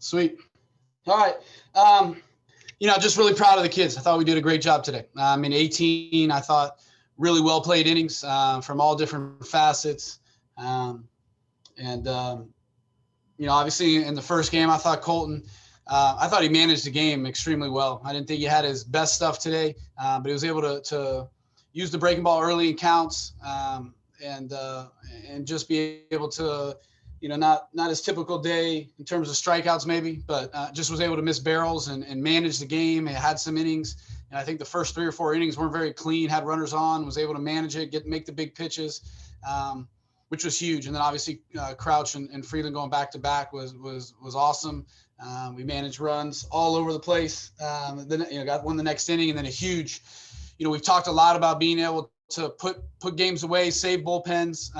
Sweet. All right. Just really proud of the kids. I thought we did a great job today. 18, I thought really well played innings from all different facets. Obviously in the first game, I thought Colton, I thought he managed the game extremely well. I didn't think he had his best stuff today, but he was able to use the breaking ball early in counts and just be able to, not his typical day in terms of strikeouts maybe, but just was able to miss barrels and manage the game. He had some innings. And I think the first 3 or 4 innings weren't very clean, had runners on, was able to manage it, make the big pitches, which was huge. And then obviously Crouch and Freeland going back to back was awesome. We managed runs all over the place. Then won the next inning, and then a huge, we've talked a lot about being able to put games away, save bullpens.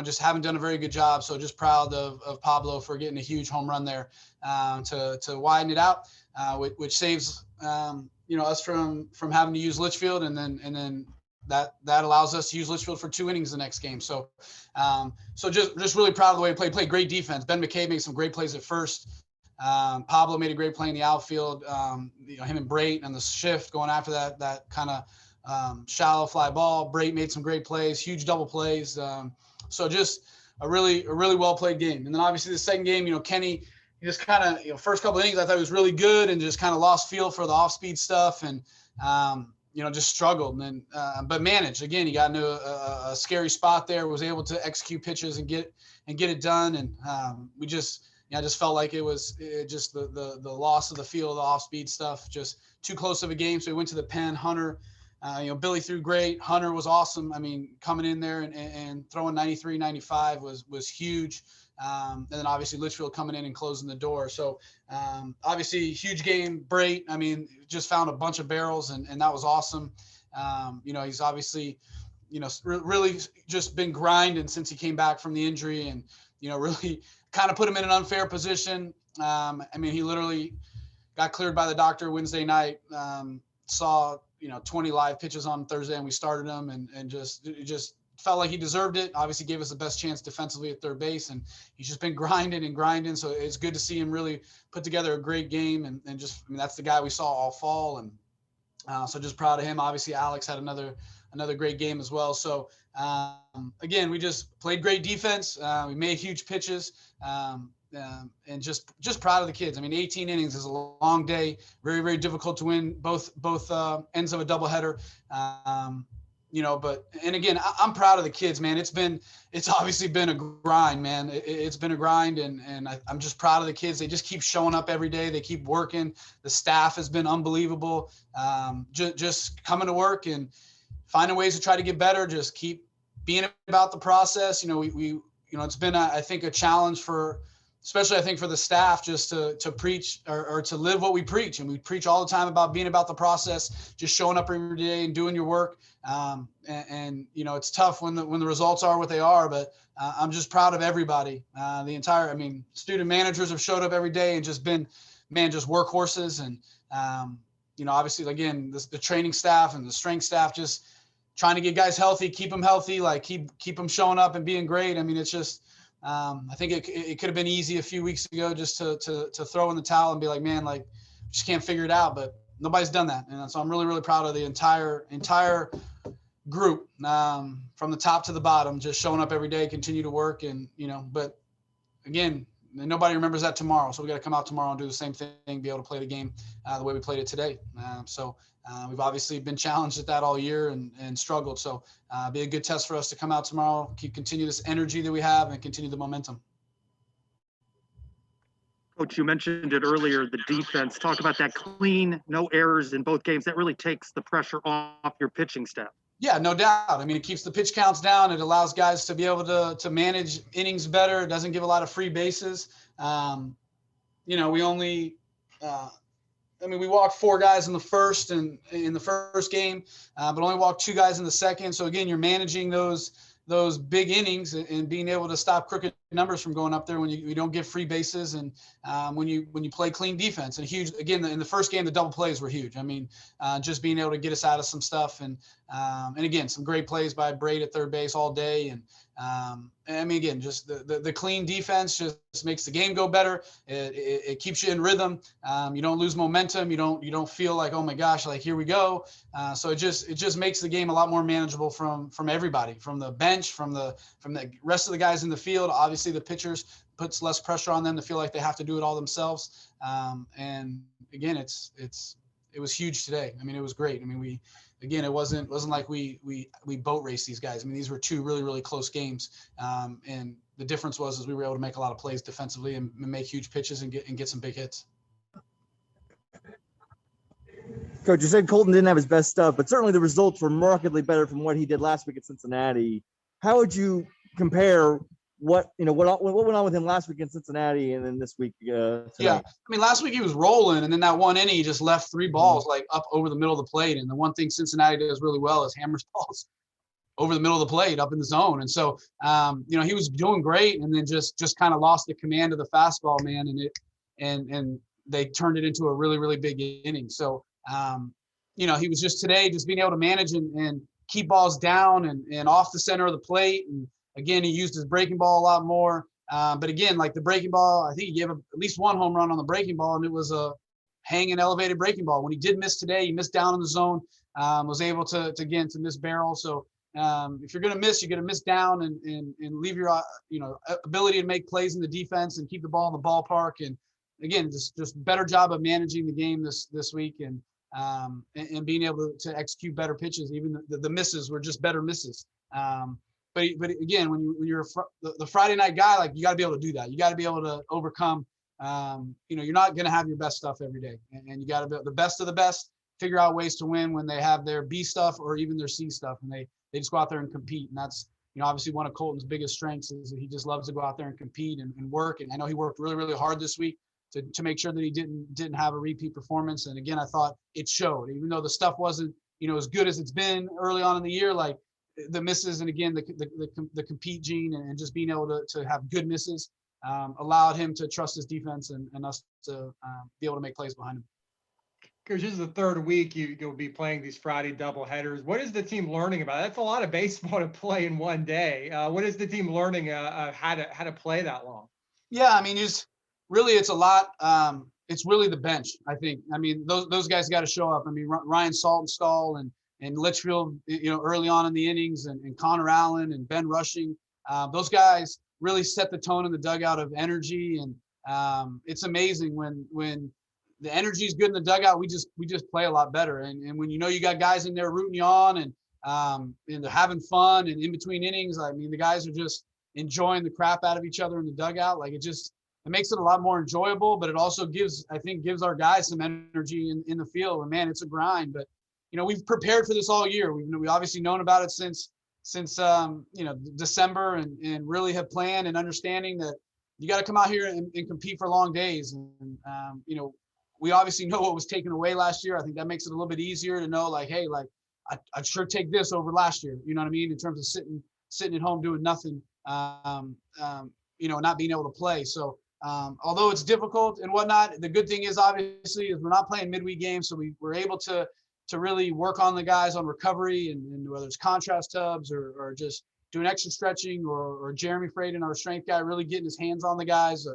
Just haven't done a very good job. So just proud of Pablo for getting a huge home run there to widen it out, which saves us from having to use Litchfield, and then that allows us to use Litchfield for 2 innings the next game. So just really proud of the way he played great defense. Ben McCabe made some great plays at first. Pablo made a great play in the outfield. Him and Brait and the shift going after that kind of shallow fly ball. Brait made some great plays, huge double plays. So just a really well played game. And then obviously the second game, Kenny, he just kind of, first couple of innings I thought he was really good and just kind of lost feel for the off speed stuff and just struggled. And then but managed. Again, he got into a scary spot there, was able to execute pitches and get it done. And I just felt like it was just the loss of the feel, the off speed stuff, just too close of a game. So we went to the pen. Hunter. Billy threw great. Hunter was awesome. Coming in there and throwing 93, 95 was huge. And then obviously Litchfield coming in and closing the door. So obviously huge game. Brait, just found a bunch of barrels and that was awesome. He's obviously, really just been grinding since he came back from the injury and, really kind of put him in an unfair position. He literally got cleared by the doctor Wednesday night, saw 20 live pitches on Thursday, and we started him and just felt like he deserved it. Obviously gave us the best chance defensively at third base, and he's just been grinding. So it's good to see him really put together a great game. And just, that's the guy we saw all fall. And so just proud of him. Obviously Alex had another great game as well. So again, we just played great defense. We made huge pitches. And just proud of the kids. 18 innings is a long day, very, very difficult to win both ends of a doubleheader. And again, I'm proud of the kids, man. It's obviously been a grind, man. It's been a grind, and I'm just proud of the kids. They just keep showing up every day. They keep working. The staff has been unbelievable. Just coming to work and finding ways to try to get better. Just keep being about the process. It's been I think a challenge especially I think for the staff, just to preach or to live what we preach. And we preach all the time about being about the process, just showing up every day and doing your work. It's tough when the results are what they are, but I'm just proud of everybody. The entire, student managers have showed up every day and just been, just workhorses. And, obviously again, the training staff and the strength staff, just trying to get guys healthy, keep them healthy, like keep them showing up and being great. It's just, I think it could have been easy a few weeks ago just to throw in the towel and be like, man, like just can't figure it out, but nobody's done that. And so I'm really, really proud of the entire group, from the top to the bottom, just showing up every day, continue to work. And, but again, nobody remembers that tomorrow. So we got to come out tomorrow and do the same thing, be able to play the game the way we played it today. We've obviously been challenged at that all year and struggled. So be a good test for us to come out tomorrow, continue this energy that we have and continue the momentum. Coach, you mentioned it earlier, the defense. Talk about that clean, no errors in both games. That really takes the pressure off your pitching staff. Yeah, no doubt. It keeps the pitch counts down. It allows guys to be able to manage innings better. It doesn't give a lot of free bases. We only we walked 4 guys in the first game, but only walked 2 guys in the second. So again, you're managing those those big innings and being able to stop crooked numbers from going up there when you don't get free bases and when you play clean defense. And huge, again, in the first game, the double plays were huge. I mean, just being able to get us out of some stuff and again, some great plays by Braid at third base all day. And I mean, again, just the clean defense just makes the game go better. It keeps you in rhythm. You don't lose momentum. You don't feel like, oh my gosh, like here we go. So it just makes the game a lot more manageable from everybody, from the bench, from the rest of the guys in the field. Obviously, the pitchers puts less pressure on them to feel like they have to do it all themselves. And again, it was huge today. I mean, it was great. I mean, it wasn't like we boat raced these guys. I mean, these were two really, really close games. And the difference was we were able to make a lot of plays defensively and make huge pitches and get some big hits. Coach, you said Colton didn't have his best stuff, but certainly the results were markedly better from what he did last week at Cincinnati. How would you compare what went on with him last week in Cincinnati and then this week? Yeah, I mean, last week he was rolling, and then that one inning he just left three balls like up over the middle of the plate. And the one thing Cincinnati does really well is hammers balls over the middle of the plate up in the zone. And so, he was doing great, and then just kind of lost the command of the fastball, man, and they turned it into a really, really big inning. So, he was just today just being able to manage and keep balls down and off the center of the plate. And again, he used his breaking ball a lot more. But again, like the breaking ball, I think he gave at least one home run on the breaking ball, and it was a hanging elevated breaking ball. When he did miss today, he missed down in the zone, was able to miss barrel. So if you're going to miss, you're going to miss down and leave your, ability to make plays in the defense and keep the ball in the ballpark. And again, just better job of managing the game this week and being able to execute better pitches. Even the misses were just better misses. But again, when you're the Friday night guy, like you got to be able to do that. You got to be able to overcome. You're not going to have your best stuff every day, and you got to be the best of the best. Figure out ways to win when they have their B stuff or even their C stuff, and they just go out there and compete. And that's obviously one of Colton's biggest strengths is that he just loves to go out there and compete and work. And I know he worked really, really hard this week to make sure that he didn't have a repeat performance. And again, I thought it showed, even though the stuff wasn't as good as it's been early on in the year, like the misses and again the compete gene and just being able to have good misses allowed him to trust his defense and us to be able to make plays behind him. Coach, this is the third week you'll be playing these Friday doubleheaders. What is the team learning about it? That's a lot of baseball to play in one day. What is the team learning how to play that long? Yeah, I mean, it's a lot. It's really the bench, I think. I mean, those guys got to show up. I mean, Ryan Saltonstall and Litchfield, early on in the innings, and Connor Allen and Ben Rushing, those guys really set the tone in the dugout of energy. And it's amazing when the energy is good in the dugout, we just play a lot better. And when you got guys in there rooting you on and they're having fun and in between innings, I mean, the guys are just enjoying the crap out of each other in the dugout. Like it makes it a lot more enjoyable, but it also gives our guys some energy in the field. And man, it's a grind, but we've prepared for this all year. We've obviously known about it since December and really have planned and understanding that you got to come out here and compete for long days. And we obviously know what was taken away last year. I think that makes it a little bit easier to know, like, hey, like I'd sure take this over last year. You know what I mean? In terms of sitting at home doing nothing, not being able to play. So although it's difficult and whatnot, the good thing is obviously is we're not playing midweek games, so we're able to really work on the guys on recovery and whether it's contrast tubs or just doing extra stretching or Jeremy Fraden, our strength guy, really getting his hands on the guys.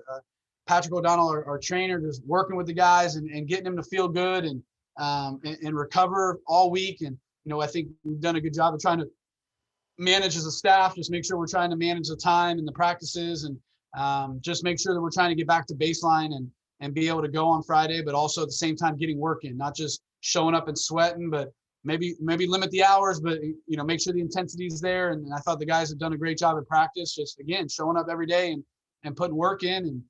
Patrick O'Donnell, our trainer, just working with the guys and getting them to feel good and recover all week. And, I think we've done a good job of trying to manage as a staff, just make sure we're trying to manage the time and the practices and just make sure that we're trying to get back to baseline and be able to go on Friday, but also at the same time getting work in, not just showing up and sweating, but maybe limit the hours, but, make sure the intensity is there. And I thought the guys have done a great job at practice, just, again, showing up every day and putting work in. And,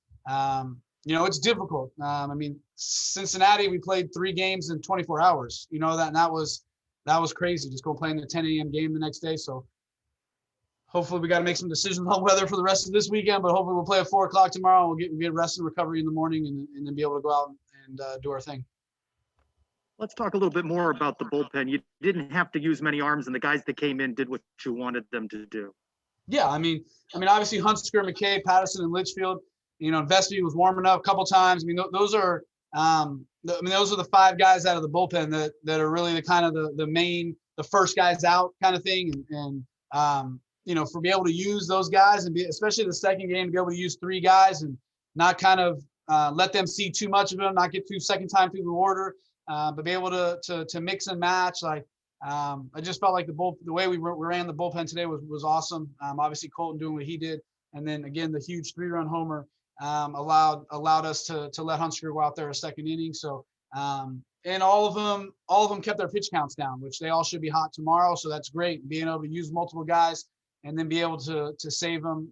it's difficult. I mean, Cincinnati, we played 3 games in 24 hours, that was crazy. Just go playing the 10 a.m. game the next day. So hopefully we got to make some decisions on weather for the rest of this weekend, but hopefully we'll play at 4:00 tomorrow. We'll get rest and recovery in the morning and then be able to go out and do our thing. Let's talk a little bit more about the bullpen. You didn't have to use many arms, and the guys that came in did what you wanted them to do. Yeah, obviously Hunsker, McKay, Patterson, and Litchfield. Vespi was warming up a couple times. Those are those are the five guys out of the bullpen that are really the kind of the main, the first guys out kind of thing. For be able to use those guys and especially the second game, to be able to use three guys and not kind of let them see too much of them, not get through second time through the order, but be able to mix and match. I just felt like the way we ran the bullpen today was awesome. Obviously Colton doing what he did, and then again the huge 3-run homer allowed us to let Hunsker go out there a second inning. So and all of them kept their pitch counts down, which they all should be hot tomorrow. So that's great, being able to use multiple guys and then be able to save them,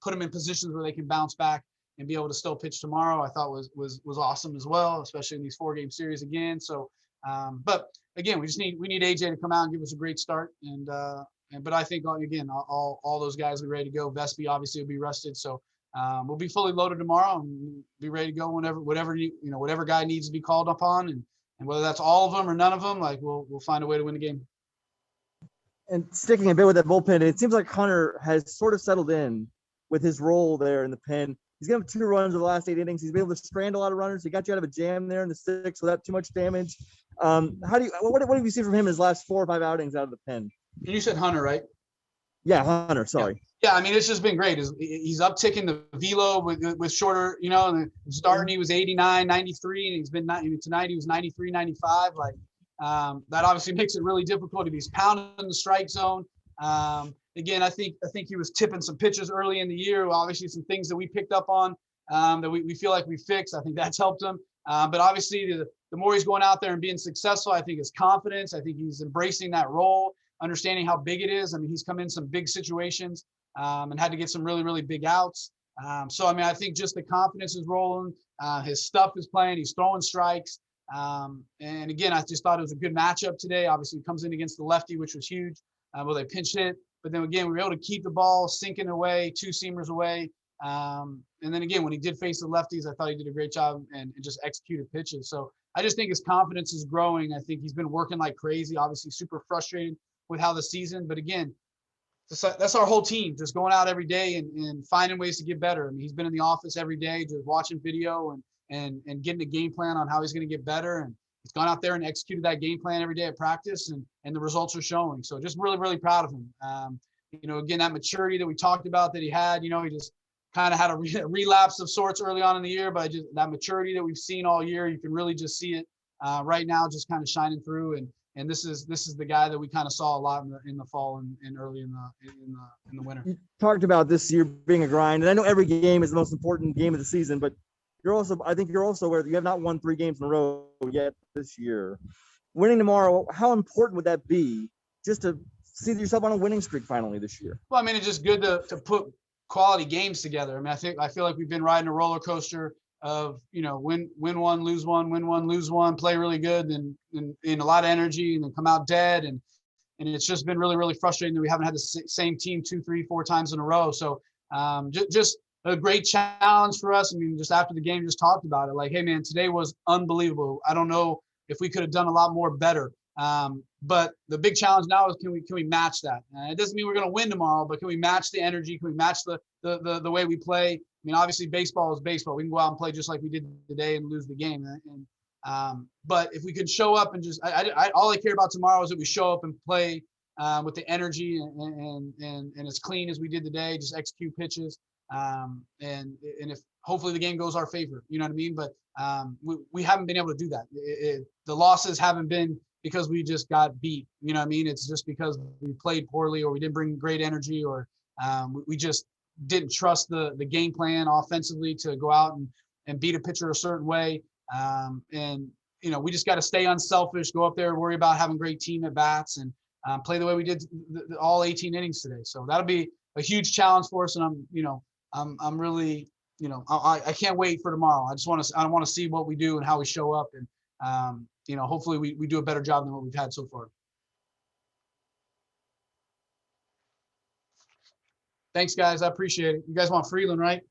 put them in positions where they can bounce back and be able to still pitch tomorrow. I thought was awesome as well, especially in these 4-game series again. So, but again, we need AJ to come out and give us a great start. But I think again, all those guys will be ready to go. Vespi obviously will be rested, so we'll be fully loaded tomorrow and be ready to go whatever guy needs to be called upon, and whether that's all of them or none of them, we'll find a way to win the game. And sticking a bit with that bullpen, it seems like Hunter has sort of settled in with his role there in the pen. He's given 2 runs over the last 8 innings. He's been able to strand a lot of runners. He got you out of a jam there in the 6th without too much damage. What have you seen from him in his last 4 or 5 outings out of the pen? And you said Hunter, right? Yeah, Hunter. Sorry. Yeah, it's just been great. He's upticking the velo with shorter. And starting he was 89, 93, and he's been tonight he was 93, 95. That obviously makes it really difficult if he's pounding the strike zone. Again, I think he was tipping some pitches early in the year. Obviously, some things that we picked up on that we feel like we fixed. I think that's helped him. But obviously, the more he's going out there and being successful, I think his confidence. I think he's embracing that role, understanding how big it is. He's come in some big situations and had to get some really, really big outs. I think just the confidence is rolling. His stuff is playing. He's throwing strikes. And again, I just thought it was a good matchup today. Obviously, he comes in against the lefty, which was huge. They pinch hit. But then again, we were able to keep the ball sinking away, 2-seamers away. And then again, when he did face the lefties, I thought he did a great job and just executed pitches. So I just think his confidence is growing. I think he's been working like crazy, obviously super frustrated with how the season. But again, that's our whole team, just going out every day and finding ways to get better. He's been in the office every day, just watching video and getting a game plan on how he's going to get better. And he's gone out there and executed that game plan every day at practice, and the results are showing. So just really, really proud of him. Again, that maturity that we talked about that he had, he just kind of had a relapse of sorts early on in the year, but just that maturity that we've seen all year, you can really just see it right now, just kind of shining through. And this is the guy that we kind of saw a lot in the fall and early in the winter. You talked about this year being a grind, and I know every game is the most important game of the season, but I think you're also aware that you have not won 3 games in a row yet this year. Winning tomorrow, how important would that be just to see yourself on a winning streak finally this year? Well, it's just good to put quality games together. I feel like we've been riding a roller coaster of, win one, lose one, win one, lose one, play really good and a lot of energy, and then come out dead. And it's just been really, really frustrating that we haven't had the same team 2, 3, 4 times in a row. So just a great challenge for us. Just after the game, just talked about it. Like, hey man, today was unbelievable. I don't know if we could have done a lot more better. But the big challenge now is can we match that? It doesn't mean we're going to win tomorrow, but can we match the energy? Can we match the way we play? Obviously baseball is baseball. We can go out and play just like we did today and lose the game. But if we could show up and just, all I care about tomorrow is that we show up and play with the energy and as clean as we did today, just execute pitches. And if hopefully the game goes our favor, you know what I mean? But we haven't been able to do that. The losses haven't been because we just got beat, you know what I mean? It's just because we played poorly, or we didn't bring great energy, or we just didn't trust the game plan offensively to go out and beat a pitcher a certain way. We just got to stay unselfish, go up there, worry about having great team at bats, and play the way we did all 18 innings today. So that'll be a huge challenge for us. And I'm really, I can't wait for tomorrow. I want to see what we do and how we show up. And, hopefully we do a better job than what we've had so far. Thanks guys. I appreciate it. You guys want Freeland, right?